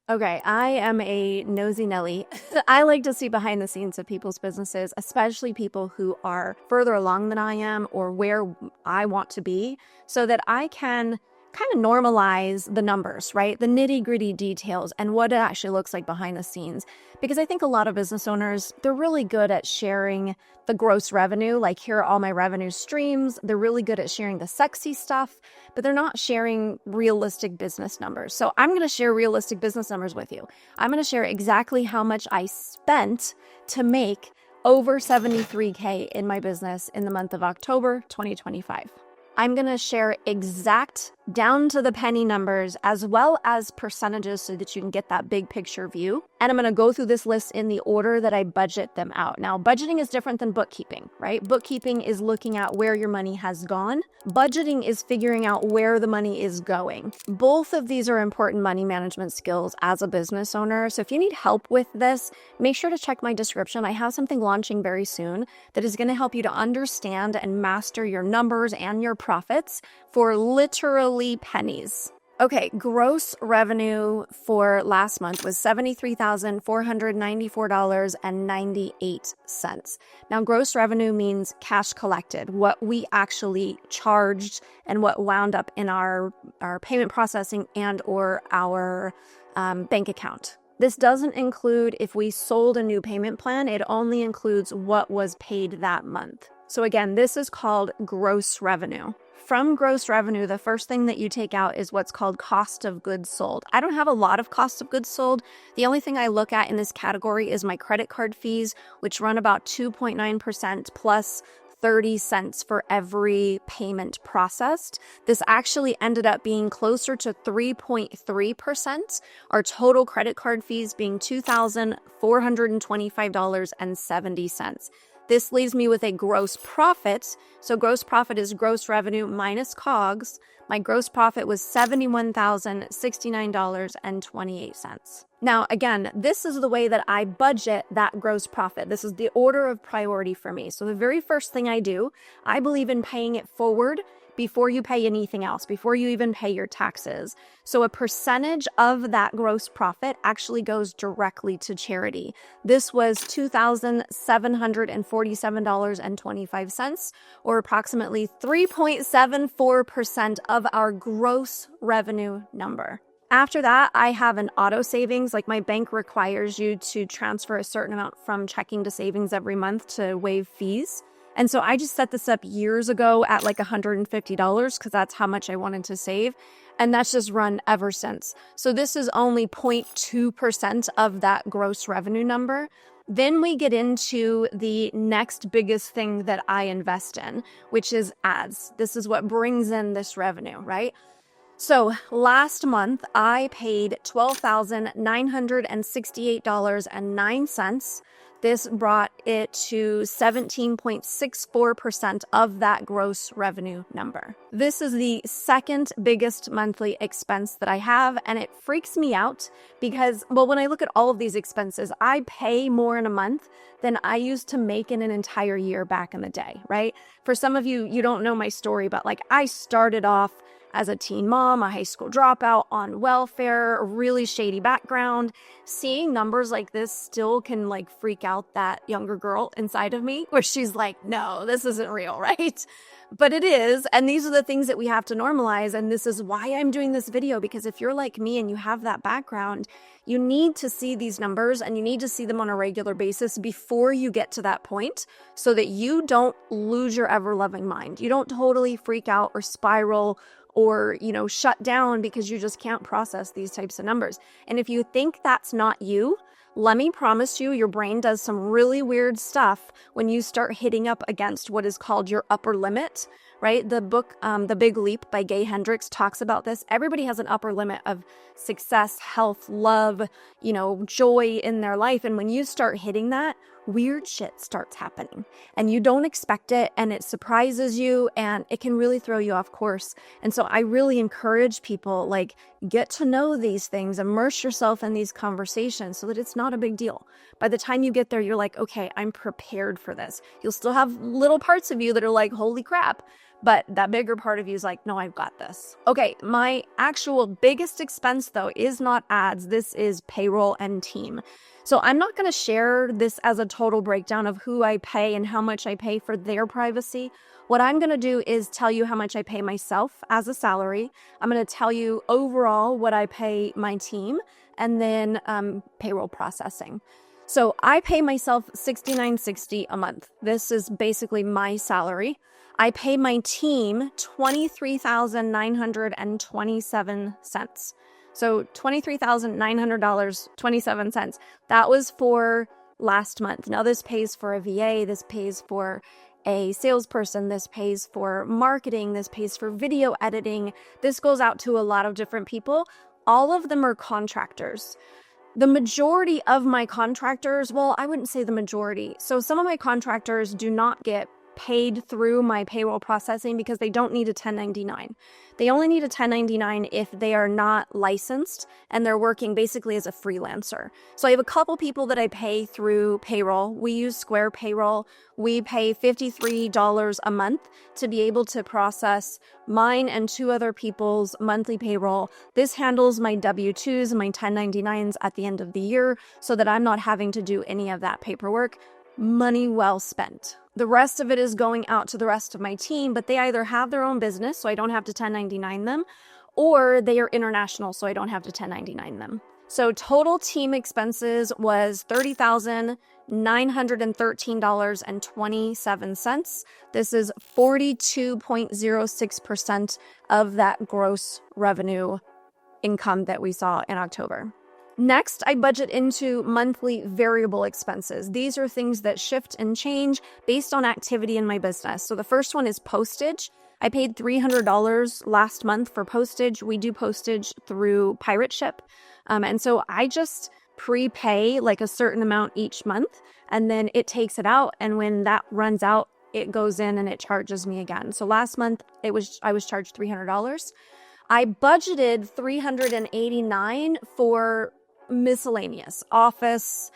Okay, I am a nosy Nelly. I like to see behind the scenes of people's businesses, especially people who are further along than I am or where I want to be, so that I can kind of normalize the numbers, right? The nitty-gritty details and what it actually looks like behind the scenes. Because I think a lot of business owners, they're really good at sharing the gross revenue, like here are all my revenue streams. They're really good at sharing the sexy stuff, but they're not sharing realistic business numbers. So I'm going to share realistic business numbers with you. I'm going to share exactly how much I spent to make over 73K in my business in the month of October 2025. I'm going to share exact down to the penny numbers as well as percentages so that you can get that big picture view. And I'm going to go through this list in the order that I budget them out. Now, budgeting is different than bookkeeping, right? Bookkeeping is looking at where your money has gone. Budgeting is figuring out where the money is going. Both of these are important money management skills as a business owner. So if you need help with this, make sure to check my description. I have something launching very soon that is going to help you to understand and master your numbers and your profits for literally pennies. Okay, gross revenue for last month was $73,494.98. Now, gross revenue means cash collected, what we actually charged and what wound up in our payment processing and or our bank account. This doesn't include if we sold a new payment plan. It only includes what was paid that month. So again, this is called gross revenue. From gross revenue, the first thing that you take out is what's called cost of goods sold. I don't have a lot of cost of goods sold. The only thing I look at in this category is my credit card fees, which run about 2.9% plus 30 cents for every payment processed. This actually ended up being closer to 3.3%, our total credit card fees being $2,425.70. This leaves me with a gross profit. So gross profit is gross revenue minus COGS. My gross profit was $71,069.28. Now, again, this is the way that I budget that gross profit. This is the order of priority for me. So the very first thing I do, I believe in paying it forward before you pay anything else, before you even pay your taxes. So a percentage of that gross profit actually goes directly to charity. This was $2,747.25, or approximately 3.74% of our gross revenue number. After that, I have an auto savings. Like my bank requires you to transfer a certain amount from checking to savings every month to waive fees. And so I just set this up years ago at like $150 because that's how much I wanted to save. And that's just run ever since. So this is only 0.2% of that gross revenue number. Then we get into the next biggest thing that I invest in, which is ads. This is what brings in this revenue, right? So last month, I paid $12,968.09. This brought it to 17.64% of that gross revenue number. This is the second biggest monthly expense that I have, and it freaks me out because, well, when I look at all of these expenses, I pay more in a month than I used to make in an entire year back in the day, right? For some of you, you don't know my story, but like I started off as a teen mom, a high school dropout, on welfare, a really shady background. Seeing numbers like this still can like freak out that younger girl inside of me where she's like, no, this isn't real, right? But it is. And these are the things that we have to normalize. And this is why I'm doing this video, because if you're like me and you have that background, you need to see these numbers and you need to see them on a regular basis before you get to that point so that you don't lose your ever-loving mind. You don't totally freak out or spiral or, shut down because you just can't process these types of numbers. And if you think that's not you, let me promise you, your brain does some really weird stuff when you start hitting up against what is called your upper limit, right? The book, The Big Leap by Gay Hendricks talks about this. Everybody has an upper limit of success, health, love, joy in their life. And when you start hitting that, weird shit starts happening and you don't expect it and it surprises you and it can really throw you off course. And so I really encourage people, get to know these things, immerse yourself in these conversations so that it's not a big deal. By the time you get there, you're like, okay, I'm prepared for this. You'll still have little parts of you that are like, holy crap. But that bigger part of you is like, no, I've got this. Okay, my actual biggest expense though is not ads. This is payroll and team. So I'm not going to share this as a total breakdown of who I pay and how much I pay for their privacy. What I'm going to do is tell you how much I pay myself as a salary. I'm going to tell you overall what I pay my team, and then payroll processing. So I pay myself $69.60 a month. This is basically my salary. I pay my team $23,927. So $23,900.27. That was for last month. Now this pays for a VA, this pays for a salesperson, this pays for marketing, this pays for video editing. This goes out to a lot of different people. All of them are contractors. The majority of my contractors, well, I wouldn't say the majority. So some of my contractors do not get paid through my payroll processing because they don't need a 1099. They only need a 1099 if they are not licensed and they're working basically as a freelancer. So I have a couple people that I pay through payroll. We use Square Payroll. We pay $53 a month to be able to process mine and 2 other people's monthly payroll. This handles my W-2s and my 1099s at the end of the year so that I'm not having to do any of that paperwork. Money well spent. The rest of it is going out to the rest of my team, but they either have their own business, so I don't have to 1099 them, or they are international, so I don't have to 1099 them. So total team expenses was $30,913.27. This is 42.06% of that gross revenue income that we saw in October. Next, I budget into monthly variable expenses. These are things that shift and change based on activity in my business. So the first one is postage. I paid $300 last month for postage. We do postage through Pirate Ship. And so I just prepay like a certain amount each month, and then it takes it out. And when that runs out, it goes in and it charges me again. So last month I was charged $300. I budgeted $389 for miscellaneous office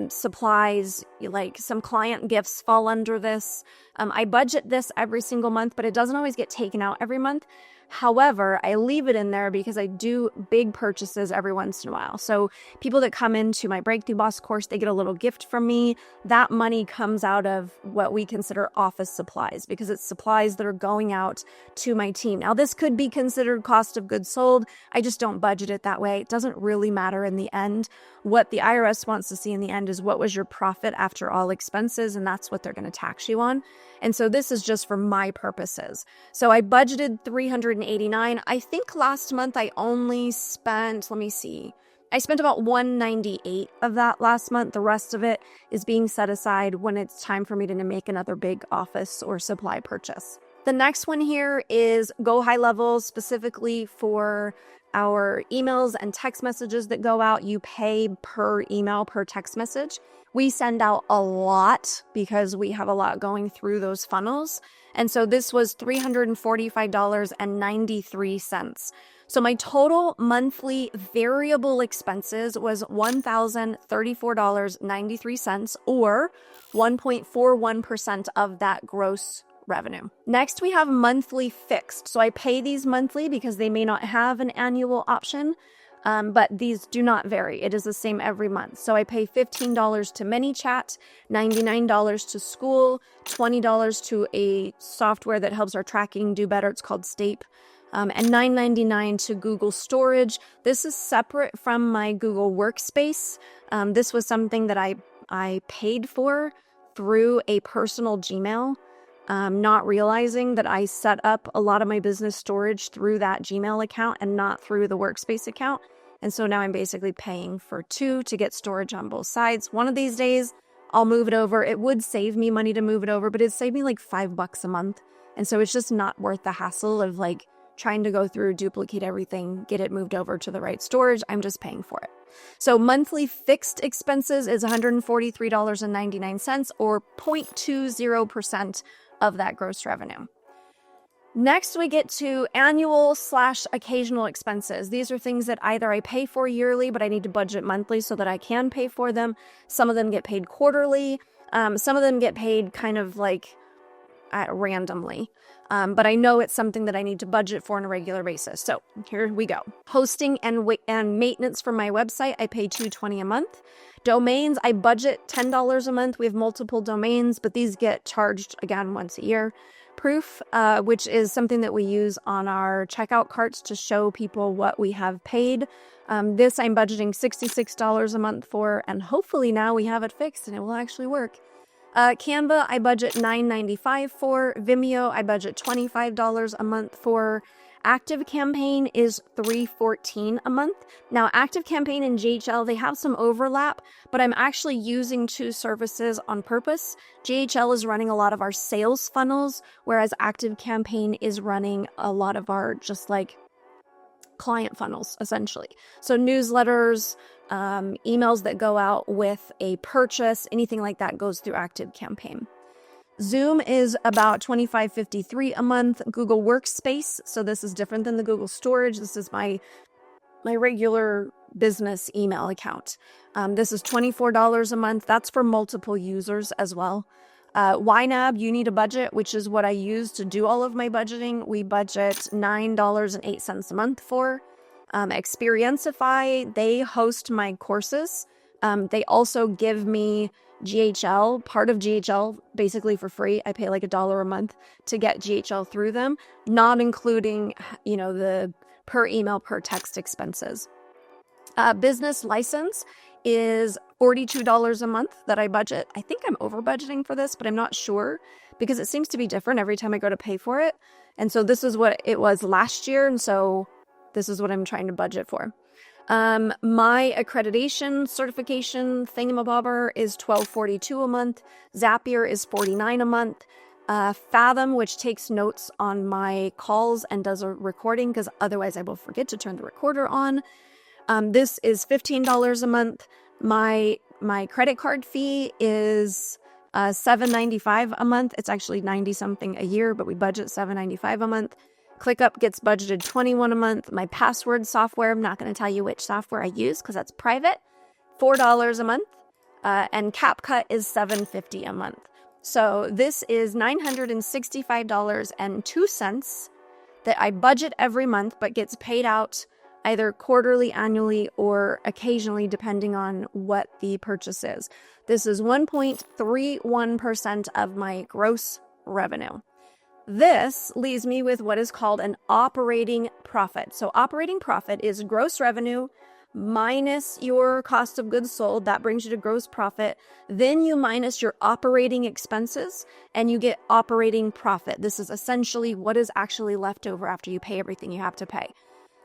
supplies, like some client gifts fall under this. I budget this every single month, but it doesn't always get taken out every month. However, I leave it in there because I do big purchases every once in a while. So people that come into my Breakthrough Boss course, they get a little gift from me. That money comes out of what we consider office supplies because it's supplies that are going out to my team. Now, this could be considered cost of goods sold. I just don't budget it that way. It doesn't really matter in the end. What the IRS wants to see in the end is what was your profit after all expenses, and that's what they're going to tax you on. And so this is just for my purposes. So I budgeted $389. I think last month I only spent, I spent about $198 of that last month. The rest of it is being set aside when it's time for me to make another big office or supply purchase. The next one here is Go High Level, specifically for our emails and text messages that go out. You pay per email, per text message. We send out a lot because we have a lot going through those funnels. And so this was $345.93. So my total monthly variable expenses was $1,034.93, or 1.41% of that gross revenue. Next, we have monthly fixed. So I pay these monthly because they may not have an annual option. But these do not vary. It is the same every month. So I pay $15 to ManyChat, $99 to School, $20 to a software that helps our tracking do better. It's called Stape, and $9.99 to Google Storage. This is separate from my Google Workspace. This was something that I paid for through a personal Gmail, not realizing that I set up a lot of my business storage through that Gmail account and not through the Workspace account. And so now I'm basically paying for 2 to get storage on both sides. One of these days, I'll move it over. It would save me money to move it over, but it'd save me like $5 a month. And so it's just not worth the hassle of like trying to go through, duplicate everything, get it moved over to the right storage. I'm just paying for it. So monthly fixed expenses is $143.99, or 0.20% of that gross revenue. Next, we get to annual/occasional expenses. These are things that either I pay for yearly, but I need to budget monthly so that I can pay for them. Some of them get paid quarterly. Some of them get paid kind of like randomly. But I know it's something that I need to budget for on a regular basis. So here we go. Hosting and maintenance for my website, I pay $220 a month. Domains, I budget $10 a month. We have multiple domains, but these get charged again once a year. Proof, which is something that we use on our checkout carts to show people what we have paid. This I'm budgeting $66 a month for, and hopefully now we have it fixed and it will actually work. Canva, I budget $9.95 for. Vimeo, I budget $25 a month for. ActiveCampaign is $314 a month. Now, ActiveCampaign and GHL, they have some overlap, but I'm actually using two services on purpose. GHL is running a lot of our sales funnels, whereas ActiveCampaign is running a lot of our just like client funnels, essentially. So newsletters, emails that go out with a purchase, anything like that goes through ActiveCampaign. Zoom is about $25.53 a month. Google Workspace, so this is different than the Google Storage. This is my regular business email account. This is $24 a month. That's for multiple users as well. YNAB, you need a budget, which is what I use to do all of my budgeting. We budget $9.08 a month for. Experientify, they host my courses. They also give me GHL, part of GHL, basically for free. I pay like $1 a month to get GHL through them, not including, the per email, per text expenses. Business license is $42 a month that I budget. I think I'm over budgeting for this, but I'm not sure because it seems to be different every time I go to pay for it. And so this is what it was last year. And so this is what I'm trying to budget for. My accreditation certification thingamabobber is $12.42 a month. Zapier is $49 a month. Fathom, which takes notes on my calls and does a recording because otherwise I will forget to turn the recorder on. This is $15 a month. My credit card fee is $7.95 a month. It's actually 90 something a year, but we budget $7.95 a month. ClickUp gets budgeted $21 a month. My password software, I'm not going to tell you which software I use because that's private, $4 a month. And CapCut is $7.50 a month. So this is $965.02 that I budget every month, but gets paid out either quarterly, annually, or occasionally, depending on what the purchase is. This is 1.31% of my gross revenue. This leaves me with what is called an operating profit. So operating profit is gross revenue minus your cost of goods sold. That brings you to gross profit. Then you minus your operating expenses and you get operating profit. This is essentially what is actually left over after you pay everything you have to pay.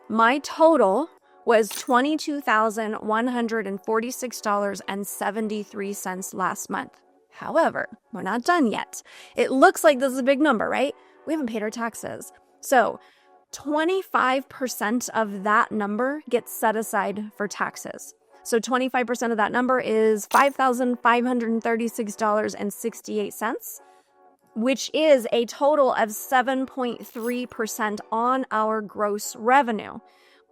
My total was $22,146.73 last month. However, we're not done yet. It looks like this is a big number, right? We haven't paid our taxes. So 25% of that number gets set aside for taxes. So 25% of that number is $5,536.68, which is a total of 7.3% on our gross revenue.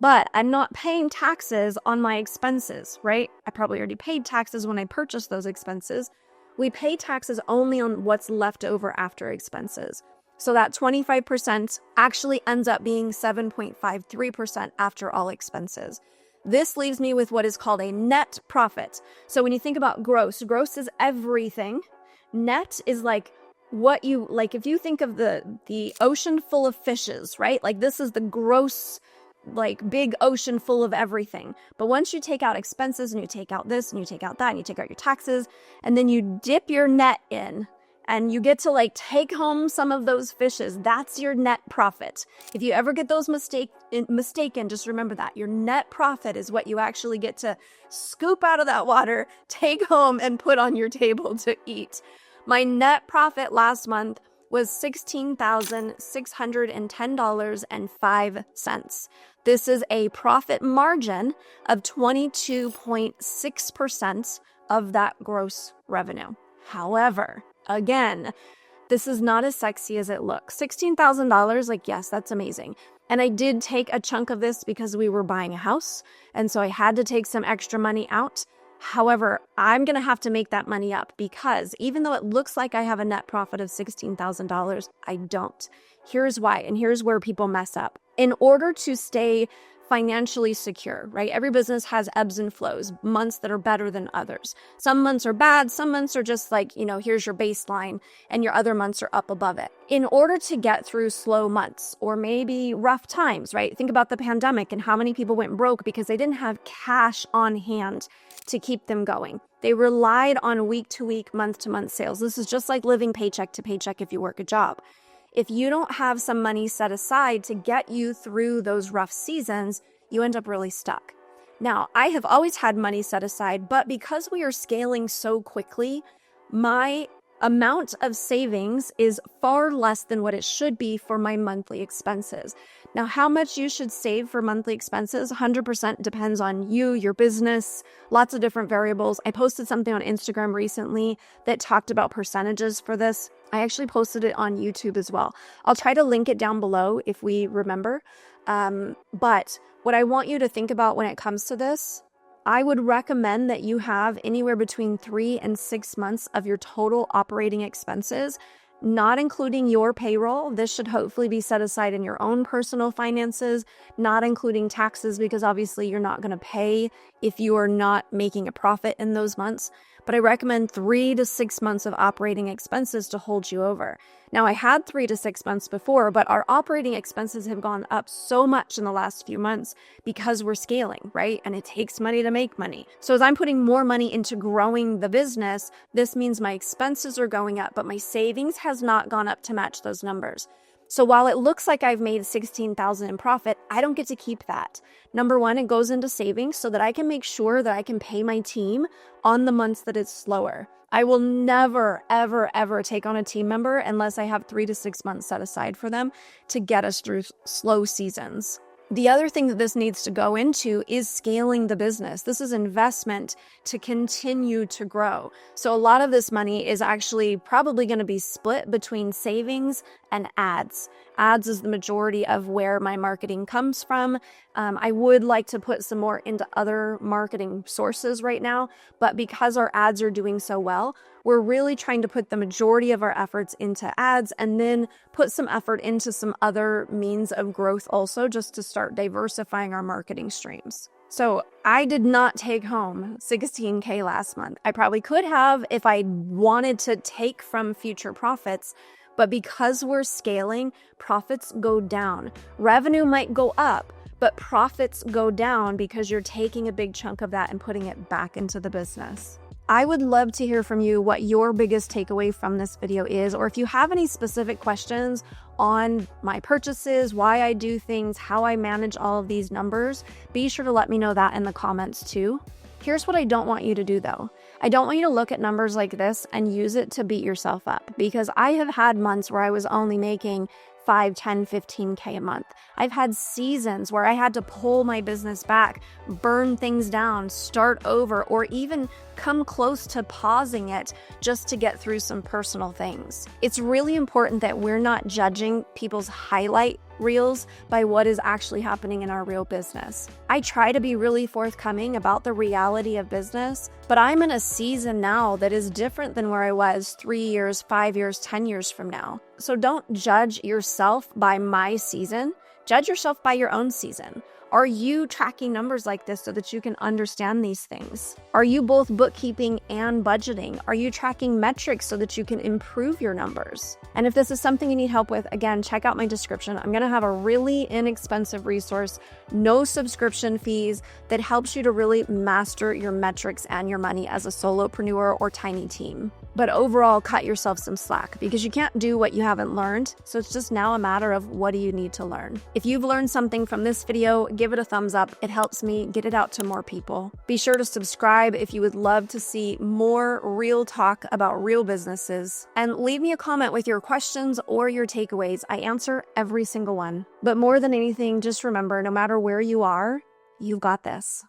But I'm not paying taxes on my expenses, right? I probably already paid taxes when I purchased those expenses. We pay taxes only on what's left over after expenses. So that 25% actually ends up being 7.53% after all expenses. This leaves me with what is called a net profit. So when you think about gross is everything. Net is like what you, like if you think of the ocean full of fishes, right? Like this is the gross, like big ocean full of everything. But once you take out expenses and you take out this and you take out that and you take out your taxes and then you dip your net in and you get to like take home some of those fishes, that's your net profit. If you ever get those mistaken, just remember that your net profit is what you actually get to scoop out of that water, take home and put on your table to eat. My net profit last month was $16,610.05. This is a profit margin of 22.6% of that gross revenue. However, again, this is not as sexy as it looks. $16,000, like, yes, that's amazing. And I did take a chunk of this because we were buying a house. And so I had to take some extra money out. However, I'm going to have to make that money up because even though it looks like I have a net profit of $16,000, I don't. Here's why, and here's where people mess up. In order to stay financially secure, right? Every business has ebbs and flows, months that are better than others. Some months are bad. Some months are just like, here's your baseline and your other months are up above it. In order to get through slow months or maybe rough times, right? Think about the pandemic and how many people went broke because they didn't have cash on hand to keep them going. They relied on week to week, month to month sales. This is just like living paycheck to paycheck if you work a job. If you don't have some money set aside to get you through those rough seasons, you end up really stuck. Now, I have always had money set aside, but because we are scaling so quickly, my amount of savings is far less than what it should be for my monthly expenses. Now, how much you should save for monthly expenses, 100% depends on you, your business, lots of different variables. I posted something on Instagram recently that talked about percentages for this. I actually posted it on YouTube as well. I'll try to link it down below if we remember. But what I want you to think about when it comes to this, I would recommend that you have anywhere between 3 and 6 months of your total operating expenses, not including your payroll. This should hopefully be set aside in your own personal finances, not including taxes, because obviously you're not going to pay if you are not making a profit in those months. But I recommend 3 to 6 months of operating expenses to hold you over. Now, I had 3 to 6 months before, but our operating expenses have gone up so much in the last few months because we're scaling, right? And it takes money to make money. So as I'm putting more money into growing the business, this means my expenses are going up, but my savings has not gone up to match those numbers. So while it looks like I've made $16,000 in profit, I don't get to keep that. Number one, it goes into savings so that I can make sure that I can pay my team on the months that it's slower. I will never, ever, ever take on a team member unless I have 3 to 6 months set aside for them to get us through slow seasons. The other thing that this needs to go into is scaling the business. This is investment to continue to grow. So a lot of this money is actually probably going to be split between savings and ads. Ads is the majority of where my marketing comes from. I would like to put some more into other marketing sources right now, but because our ads are doing so well, we're really trying to put the majority of our efforts into ads and then put some effort into some other means of growth also, just to start diversifying our marketing streams. So I did not take home $16K last month. I probably could have if I wanted to take from future profits, but because we're scaling, profits go down. Revenue might go up, but profits go down because you're taking a big chunk of that and putting it back into the business. I would love to hear from you what your biggest takeaway from this video is, or if you have any specific questions on my purchases, why I do things, how I manage all of these numbers, be sure to let me know that in the comments too. Here's what I don't want you to do though. I don't want you to look at numbers like this and use it to beat yourself up, because I have had months where I was only making 5, 10, 15K a month. I've had seasons where I had to pull my business back, burn things down, start over, or even come close to pausing it just to get through some personal things. It's really important that we're not judging people's highlight reels by what is actually happening in our real business. I try to be really forthcoming about the reality of business, but I'm in a season now that is different than where I was 3 years, 5 years, 10 years from now. So don't judge yourself by my season. Judge yourself by your own season. Are you tracking numbers like this so that you can understand these things? Are you both bookkeeping and budgeting? Are you tracking metrics so that you can improve your numbers? And if this is something you need help with, again, check out my description. I'm going to have a really inexpensive resource, no subscription fees, that helps you to really master your metrics and your money as a solopreneur or tiny team. But overall, cut yourself some slack because you can't do what you haven't learned. So it's just now a matter of what do you need to learn. If you've learned something from this video, give it a thumbs up. It helps me get it out to more people. Be sure to subscribe if you would love to see more real talk about real businesses. And leave me a comment with your questions or your takeaways. I answer every single one. But more than anything, just remember, no matter where you are, you've got this.